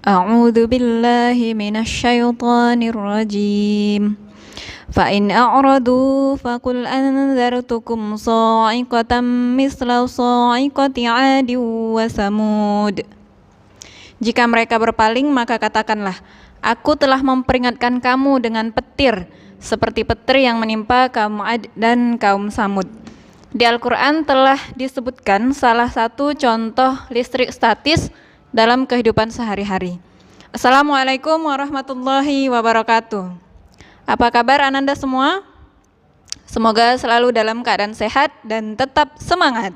A'udzu billahi minasyaitonir rajim. Fa in a'radu faqul anzartukum sa'iqatan misla sa'iqati 'adin wa samud. Jika mereka berpaling, maka katakanlah, aku telah memperingatkan kamu dengan petir, seperti petir yang menimpa kaum Ad dan kaum Samud. Di Al-Quran telah disebutkan salah satu contoh listrik statis dalam kehidupan sehari-hari. Assalamualaikum warahmatullahi wabarakatuh. Apa kabar Ananda semua? Semoga selalu dalam keadaan sehat dan tetap semangat.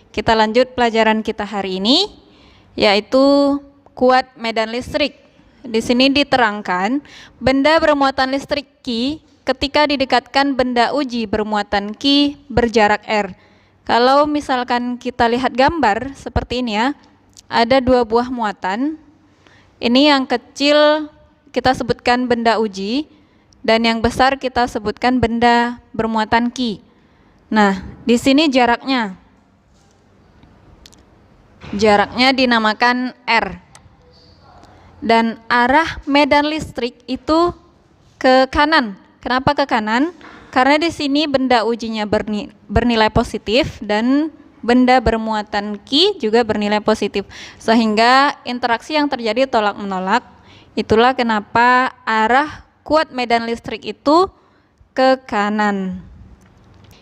Kita lanjut pelajaran kita hari ini, yaitu kuat medan listrik. Di sini diterangkan benda bermuatan listrik Q ketika didekatkan benda uji bermuatan Q berjarak R. Kalau misalkan kita lihat gambar seperti ini ya, ada dua buah muatan. Ini yang kecil kita sebutkan benda uji, dan yang besar kita sebutkan benda bermuatan Q. Nah, di sini jaraknya dinamakan R. Dan arah medan listrik itu ke kanan. Kenapa ke kanan? Karena di sini benda ujinya bernilai positif dan benda bermuatan Q juga bernilai positif, sehingga interaksi yang terjadi tolak-menolak. Itulah kenapa arah kuat medan listrik itu ke kanan.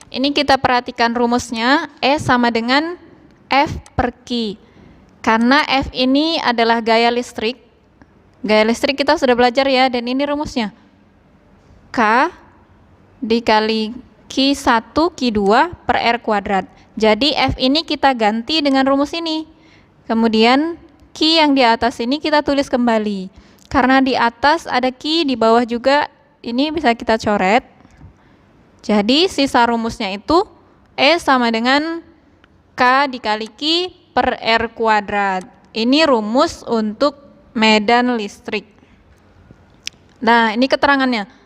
Ini kita perhatikan rumusnya, E sama dengan F per Q. Karena F ini adalah gaya listrik. Gaya listrik kita sudah belajar ya, dan ini rumusnya. K dikali Q1 Q2 per R kuadrat. Jadi F ini kita ganti dengan rumus ini. Kemudian Q yang di atas ini kita tulis kembali. Karena di atas ada Q, di bawah juga, ini bisa kita coret. Jadi sisa rumusnya itu E sama dengan K dikali Q per R kuadrat. Ini rumus untuk medan listrik. Nah, ini keterangannya.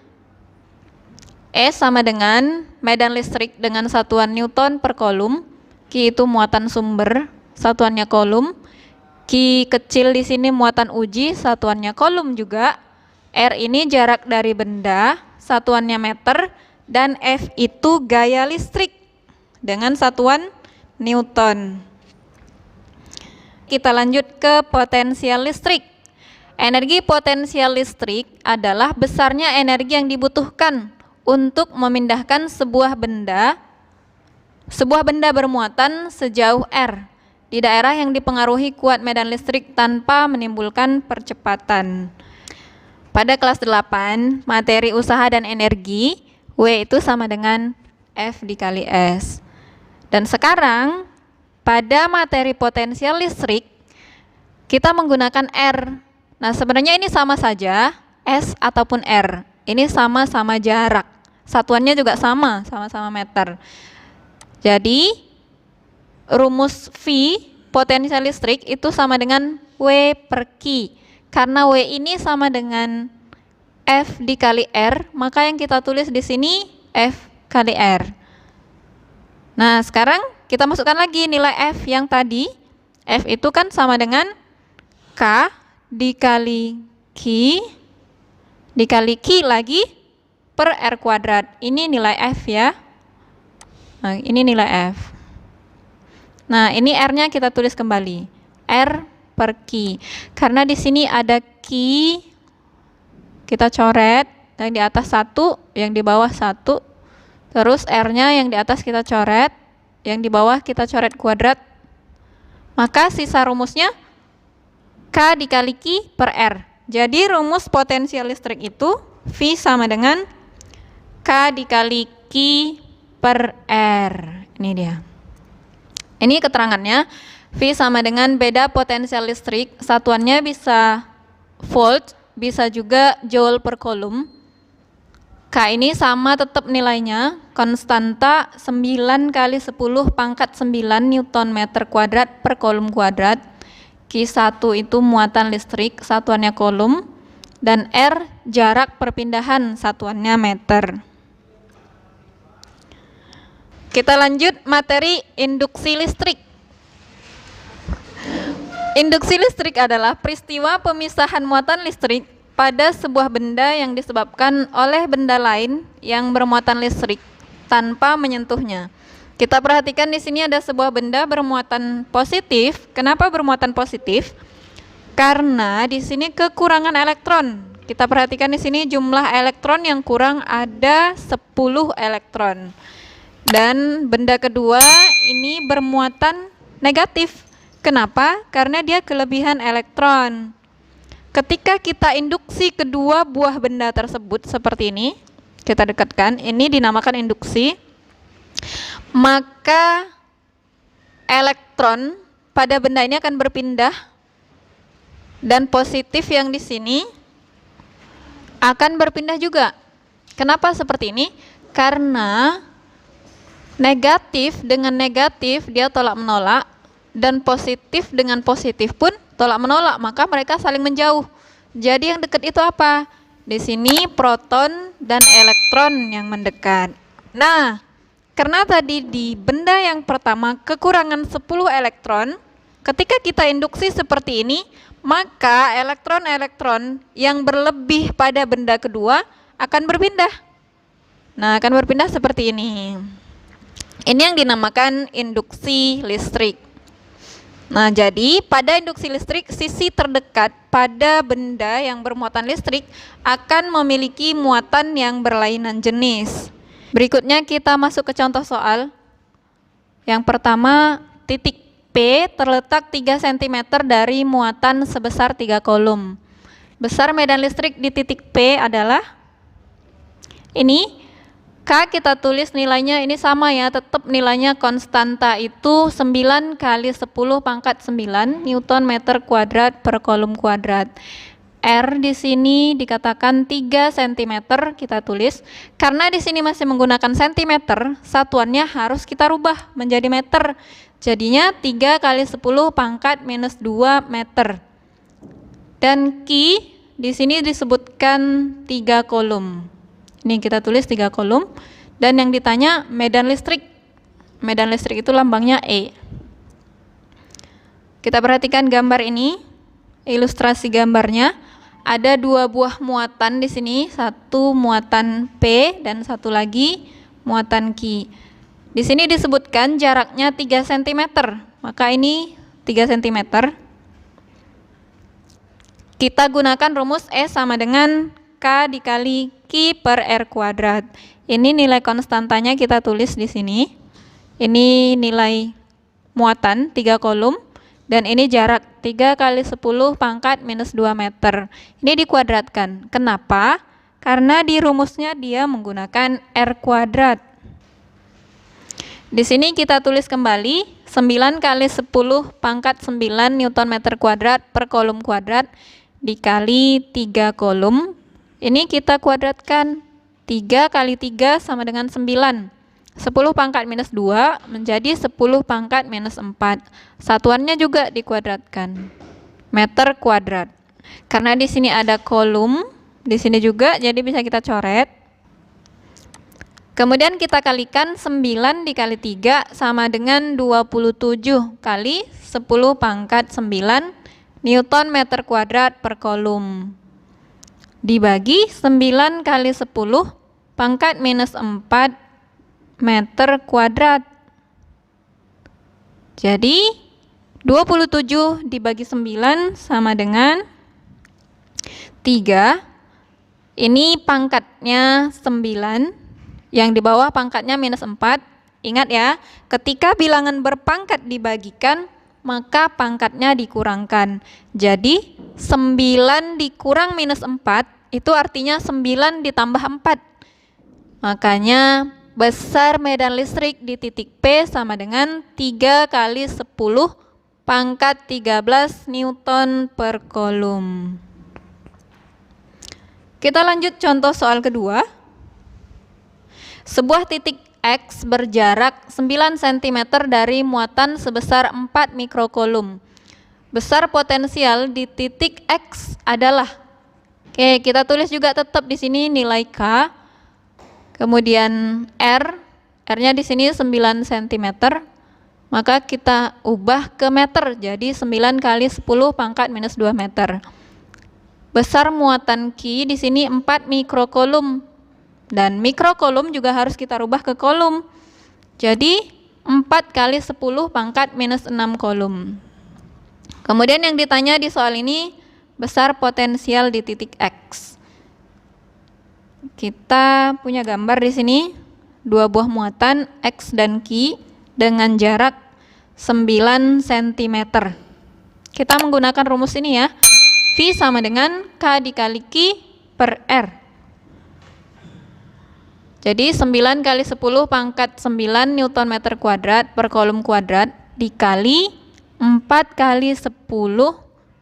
E sama dengan medan listrik dengan satuan Newton per kolom. Q itu muatan sumber, satuannya kolom. Q kecil di sini muatan uji, satuannya kolom juga. R ini jarak dari benda, satuannya meter. Dan F itu gaya listrik dengan satuan Newton. Kita lanjut ke potensial listrik. Energi potensial listrik adalah besarnya energi yang dibutuhkan untuk memindahkan sebuah benda bermuatan sejauh R di daerah yang dipengaruhi kuat medan listrik tanpa menimbulkan percepatan. Pada kelas 8, materi usaha dan energi, W itu sama dengan F dikali S. Dan sekarang, pada materi potensial listrik, kita menggunakan R. Nah, sebenarnya ini sama saja, S ataupun R. Ini sama-sama jarak. Satuannya juga sama-sama meter. Jadi, rumus V, potensial listrik, itu sama dengan W per Q. Karena W ini sama dengan F dikali R, maka yang kita tulis di sini F kali R. Nah, sekarang kita masukkan lagi nilai F yang tadi. F itu kan sama dengan K dikali Q lagi per R kuadrat. Ini nilai F ya. Nah, ini nilai F. Nah, ini R-nya kita tulis kembali. R per Q. Karena di sini ada Q, kita coret. Yang di atas 1, yang di bawah 1. Terus R-nya yang di atas kita coret. Yang di bawah kita coret kuadrat. Maka sisa rumusnya K dikali Q per R. Jadi rumus potensial listrik itu V sama dengan K dikali Q per R. Ini dia. Ini keterangannya. V sama dengan beda potensial listrik. Satuannya bisa volt, bisa juga joule per kolom. K ini sama tetap nilainya, konstanta 9 kali 10 pangkat 9 Newton meter kuadrat per kolom kuadrat. Q1 itu muatan listrik, satuannya kolom, dan R jarak perpindahan, satuannya meter. Kita lanjut materi induksi listrik. Induksi listrik adalah peristiwa pemisahan muatan listrik pada sebuah benda yang disebabkan oleh benda lain yang bermuatan listrik tanpa menyentuhnya. Kita perhatikan di sini ada sebuah benda bermuatan positif. Kenapa bermuatan positif? Karena di sini kekurangan elektron. Kita perhatikan di sini jumlah elektron yang kurang ada 10 elektron. Dan benda kedua ini bermuatan negatif. Kenapa? Karena dia kelebihan elektron. Ketika kita induksi kedua buah benda tersebut seperti ini, kita dekatkan, ini dinamakan induksi, maka elektron pada benda ini akan berpindah dan positif yang di sini akan berpindah juga. Kenapa seperti ini? Karena negatif dengan negatif dia tolak menolak, dan positif dengan positif pun tolak menolak, maka mereka saling menjauh. Jadi yang dekat itu apa? Di sini proton dan elektron yang mendekat. Nah, karena tadi di benda yang pertama kekurangan 10 elektron, ketika kita induksi seperti ini, maka elektron-elektron yang berlebih pada benda kedua akan berpindah. Nah, akan berpindah seperti ini. Ini yang dinamakan induksi listrik. Nah, jadi pada induksi listrik, sisi terdekat pada benda yang bermuatan listrik akan memiliki muatan yang berlainan jenis. Berikutnya kita masuk ke contoh soal. Yang pertama, titik P terletak 3 cm dari muatan sebesar 3 kolom. Besar medan listrik di titik P adalah ini. K kita tulis nilainya ini sama ya, tetap nilainya konstanta itu 9 kali 10 pangkat 9 Newton meter kuadrat per kolom kuadrat. R di sini dikatakan 3 cm kita tulis. Karena di sini masih menggunakan cm, satuannya harus kita rubah menjadi meter. Jadinya 3 kali 10 pangkat minus 2 meter. Dan Q di sini disebutkan 3 kolom. Ini kita tulis 3 kolom, dan yang ditanya medan listrik. Medan listrik itu lambangnya E. Kita perhatikan gambar ini, ilustrasi gambarnya. Ada 2 buah muatan di sini, satu muatan P dan satu lagi muatan Q. Di sini disebutkan jaraknya 3 cm, maka ini 3 cm. Kita gunakan rumus E sama dengan K dikali Q per R kuadrat. Ini nilai konstantanya kita tulis di sini. Ini nilai muatan 3 kolom, dan ini jarak 3 kali 10 pangkat minus 2 meter. Ini dikuadratkan. Kenapa? Karena di rumusnya dia menggunakan R kuadrat. Di sini kita tulis kembali 9 kali 10 pangkat 9 Newton meter kuadrat per kolom kuadrat dikali 3 kolom. Ini kita kuadratkan, 3 kali 3 sama dengan 9. 10 pangkat minus 2 menjadi 10 pangkat minus 4. Satuannya juga dikuadratkan, meter kuadrat. Karena di sini ada kolom, di sini juga, jadi bisa kita coret. Kemudian kita kalikan 9 dikali 3 sama dengan 27 kali 10 pangkat 9 Newton meter kuadrat per kolom. Dibagi 9 kali 10 pangkat minus 4 meter kuadrat. Jadi 27 dibagi 9 sama dengan 3. Ini pangkatnya 9, yang di bawah pangkatnya minus 4. Ingat ya, ketika bilangan berpangkat dibagikan, maka pangkatnya dikurangkan. Jadi 9 dikurang minus 4 itu artinya 9 ditambah 4. Makanya besar medan listrik di titik P sama dengan 3 kali 10 pangkat 13 Newton per kolom. Kita lanjut contoh soal kedua. Sebuah titik X berjarak 9 cm dari muatan sebesar 4 mikrokolom. Besar potensial di titik X adalah, oke, kita tulis juga tetap di sini nilai K. Kemudian R-nya di sini 9 cm. maka kita ubah ke meter, jadi 9 kali 10 pangkat minus 2 meter. Besar muatan Q di sini 4 mikrokulum, dan mikrokulum juga harus kita rubah ke kolom, jadi 4 kali 10 pangkat minus 6 kolom. Kemudian yang ditanya di soal ini, besar potensial di titik X. Kita punya gambar di sini, dua buah muatan X dan Q dengan jarak 9 cm. Kita menggunakan rumus ini ya. V sama dengan K dikali Q per R. Jadi 9 kali 10 pangkat 9 Newton meter kuadrat per kolom kuadrat dikali 4 kali 10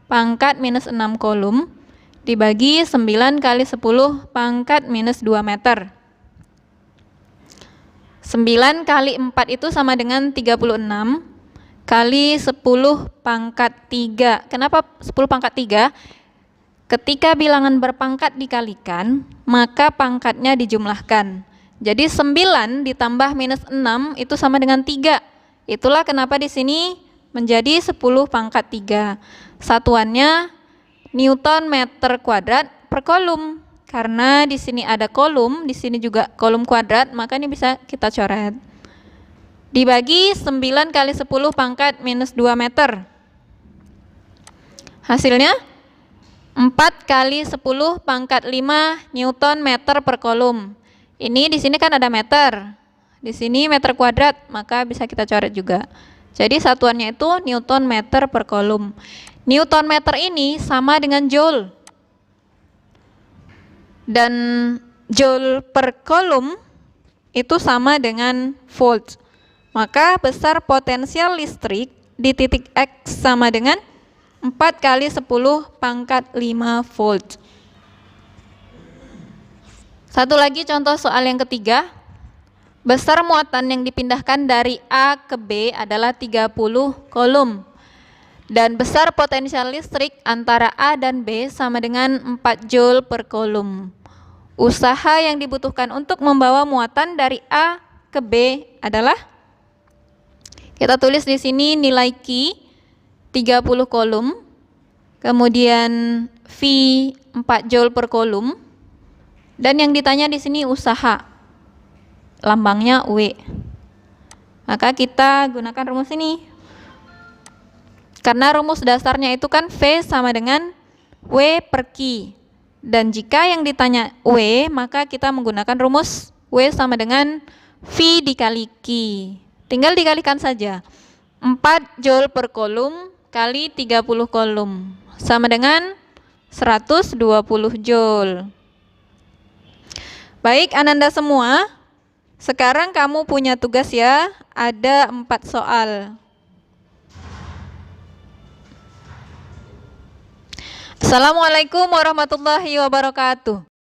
pangkat minus 6 kolom dibagi 9 kali 10 pangkat minus 2 meter. 9 kali 4 itu sama dengan 36 kali 10 pangkat 3. Kenapa 10 pangkat 3? Ketika bilangan berpangkat dikalikan, maka pangkatnya dijumlahkan. Jadi 9 ditambah minus 6 itu sama dengan 3. Itulah kenapa di sini menjadi 10 pangkat 3. Satuannya Newton meter kuadrat per kolom. Karena di sini ada kolom, di sini juga kolom kuadrat, maka ini bisa kita coret. Dibagi 9 kali 10 pangkat minus 2 meter. Hasilnya 4 kali 10 pangkat 5 Newton meter per kolom. Ini di sini kan ada meter. Di sini meter kuadrat, maka bisa kita coret juga. Jadi satuannya itu Newton meter per kolom. Newton meter ini sama dengan joule. Dan joule per kolom itu sama dengan volt. Maka besar potensial listrik di titik X sama dengan 4 kali 10 pangkat 5 volt. Satu lagi contoh soal yang ketiga. Besar muatan yang dipindahkan dari A ke B adalah 30 kolom. Dan besar potensial listrik antara A dan B sama dengan 4 joule per kolom. Usaha yang dibutuhkan untuk membawa muatan dari A ke B adalah, kita tulis di sini nilai Q 30 kolom, kemudian V 4 joule per kolom, dan yang ditanya di sini usaha, lambangnya W. Maka kita gunakan rumus ini. Karena rumus dasarnya itu kan V sama dengan W per Q. Dan jika yang ditanya W, maka kita menggunakan rumus W sama dengan V dikali Q. Tinggal dikalikan saja. 4 joule per kolom kali 30 kolom sama dengan 120 joule. Baik, Ananda semua, sekarang kamu punya tugas ya, ada 4 soal. Assalamualaikum warahmatullahi wabarakatuh.